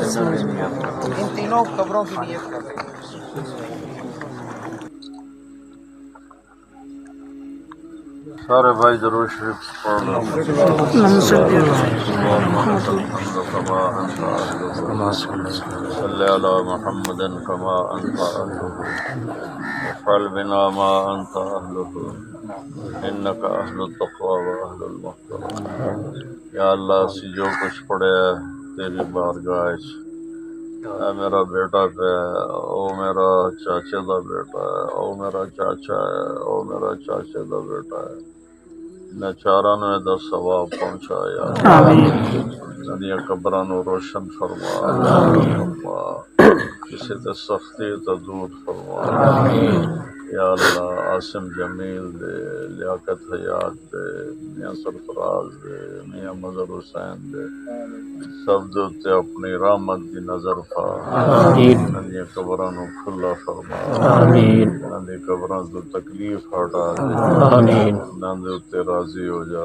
ان تینوں قبروں کی نیت کر رہے ہیں. سارے بھائی ضرور شریف پڑھ لو. صلی علی محمد کما انت اہلہ وفعل بنا ما انت اہلہ انک اہل التقوی و اہل المغفرہ. یا اللہ اسی جو کچھ پڑھے تیری بارگاہ وچ اے میرا بیٹا پہ او میرا چاچے دا بیٹا ہے او میرا چاچا ہے او میرا چاچے دا بیٹا ہے نہ چاراں نو دا ثواب پہنچا یا اللہ قبراں نو روشن فرما فرما کسی تے سختی تو دور فرما یا اللہ. عاصم جمیل دے لیاقت حیات دے میاں سرفراز دے میاں مظہر حسین دے سب دے تے اپنی رحمت دی نظر پا. انہاں دی قبراں نو کھلا فرما انہاں دی قبراں تو تکلیف ہٹا دے انہاں دے تے راضی ہو جا.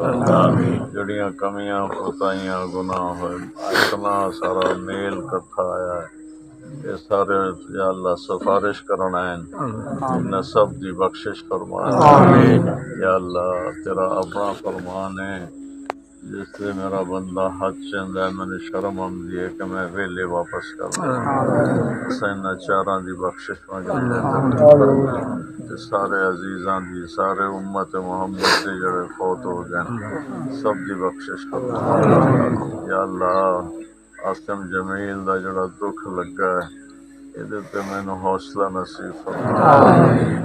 جڑیاں کمیاں کوتاہیاں گناہ ہوئے اتنا سارا میل کٹھا آیا ہے یہ سارے یا اللہ سفارش کرنا ہے ان سب دی بخشش فرما. یا اللہ تیرا اپنا فرمان ہے جس سے میرا بندہ حج چاہتا ہے میں شرم آمدی ہے کہ میں ویلے واپس کرنا اساں چاراں دی بخشش مانگتے سارے عزیزاں دی سارے امت محمد دے جڑے فوت ہو گئے سب دی بخشش کرنا. یا اللہ عاصم جمیل دا جڑا دکھ لگا ہے یہ تے مینوں حوصلہ نصیب فرما.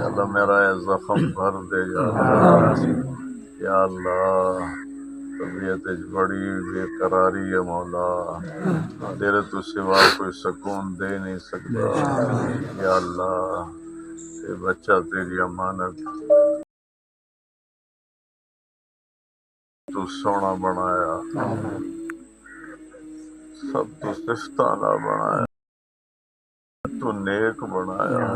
اللہ میرا یہ زخم بھر دے یا اللہ. یا اللہ طبیعت بڑی بے قراری ہے مولا تیرے تو سوا کوئی سکون دے نہیں سکتا. یا اللہ یہ بچہ تیری امانت تو سونا بنایا سب تو صفتانہ بنایا تو نیک بنایا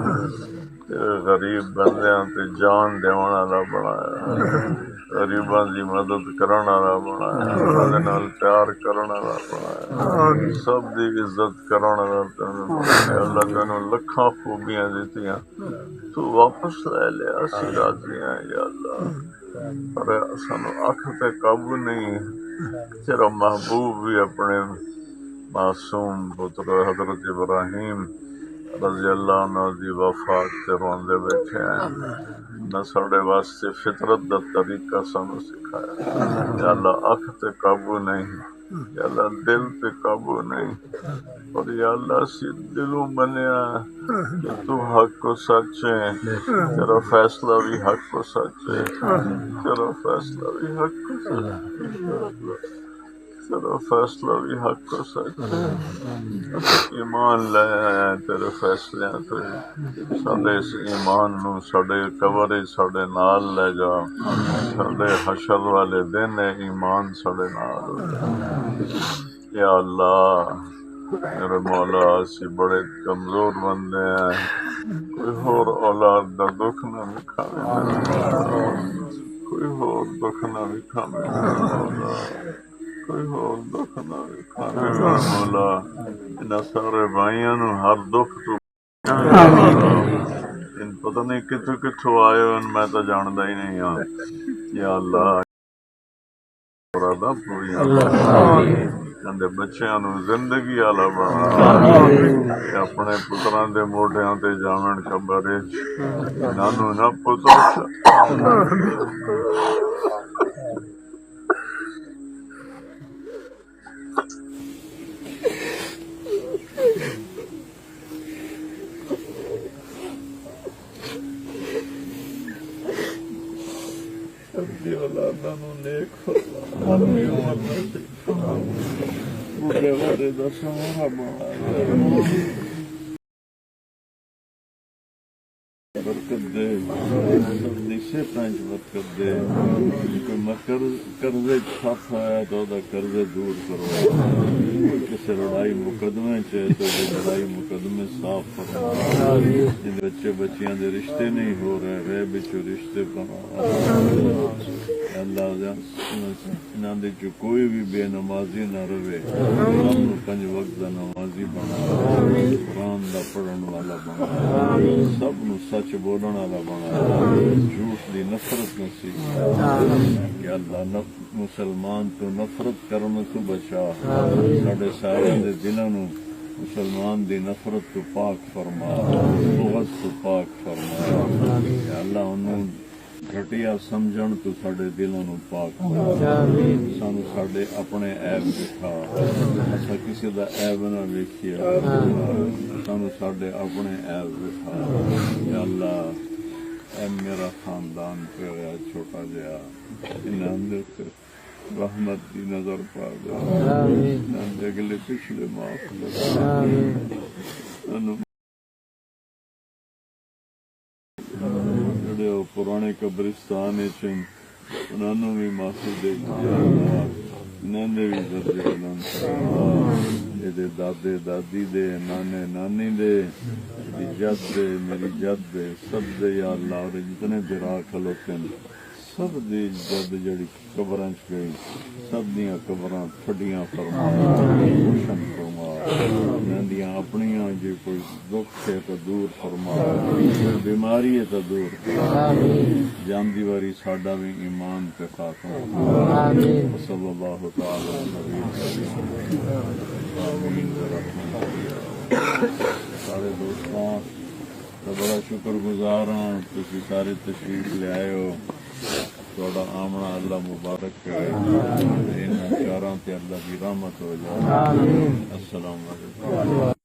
تیرے غریب بندیاں تے جان دیون والا بنایا غریباں دی مدد کرن والا بنایا انہاں دے نال پیار کرن والا بنایا سب دی عزت کرن والا بنایا. اللہ تینوں لکھاں خوبیاں دتیاں تو واپس لے لیا اسی راضی ہیں یا اللہ. پر سانو اکھ تے قابو نہیں تیرا محبوب بھی اپنے معصوم پتر حضرت ابراہیم رضی اللہ عنہ دی وفات تے روندے بیٹھے ہیں نہ ساڈے واسطے فطرت دا طریقہ سانو سکھایا. یا اللہ اکھ تے قابو نہیں یا اللہ دل تے قابو نہیں اور یا اللہ اسی دلوں منیا کہ تو حق و سچ ہے تیرا فیصلہ بھی حق و سچ ہے تیرا فیصلہ بھی حق و سچ تیرا فیصلہ بھی حق و سچ ہے. ایمان لے آیا تیرے فیصلے تے ساڈے اس ایمان نو ساڈے قبر ساڈے نال لے جا ساڈے حشر والے دن ایمان ساڈے نال ہو جا. یا اللہ میرے مولا اسی بڑے کمزور بندے ہیں کوئی ہور اولاد دا دکھ نہ وکھاوے کوئی ہور دکھ نہ وکھاوے مولا کوئی ہور دکھ نہ وکھاوے مولا. انہاں سارے بھائیاں نو ہر دکھ تو ان پتہ نہیں کتھوں کتھوں آئے ہو میں تو جاندا ہی نہیں ہاں. یا اللہ بچیاں نو زندگی والا بنا اپنے پتراں دے موڈیاں تے جاون قبر نانو نہ پتر اولاداں نو نیک فرما بڑے بڑے دا سہارا بنا برکت دے سب دی مکراں چ برکت دے کوئی قرضے پھس آیا تو وہ قرضے دور کرو کسی لڑائی مقدمے چ تو لڑائی مقدمے صاف فرما جن بچے بچیاں دے رشتے نہیں ہو رہے غیب وچوں رشتے بنا اللہ انہاں دے چ کوئی بھی بے نمازی نہ رہے سب نو 5 وقت دا نمازی بنا قرآن دا پڑھن والا بنا سب نو سچ بولن والا بنا جھوٹ دی نفرت نصیب کہ اللہ مسلمان تو نفرت کرنے تو بچا ساڈے سارے دے دلاں نو مسلمان دی نفرت تو پاک فرما بغض تو پاک فرما یا اللہ انہوں گھٹیا سمجھن تو ساڈے دلاں نو پاک فرما سانو ساڈے اپنے عیب دکھا اسا کسی دا عیب نہ ویکھیا سانو ساڈے اپنے عیب دکھا یا اللہ اے میرا خاندان پہ چھوٹا جہا انہاں دے رحمت دی نظر پا دے اگلے پچھلے معاف کر جڑے وہ پرانے قبرستان انہوں بھی معافی دے انہوں نے بھی درجے بلند فرما یہ دادے دادی دے نانے نانی دے میری جد دے میری جد دے سب دے یا اللہ اور جتنے درا کھلوتے ہیں سب دی جد جڑی قبراں چ گئی سب دیاں قبراں تھڈیاں فرما روشن فرما انہاں دیاں اپنیاں جے کوئی دکھ ہے تو دور فرما کوئی بیماری ہے تو دور فرما جاندی واری ساڈا بھی ایمان تے خاتمہ صلی اللہ تعالی علیہ وسلم سارے دوستاں تو بڑا شکر گزار ہاں تسی سارے تشریف لے آئے ہو تھوڑا آمنا اللہ مبارک کرے ان چاراں تے اللہ کی رحمت ہو جائے السلام علیکم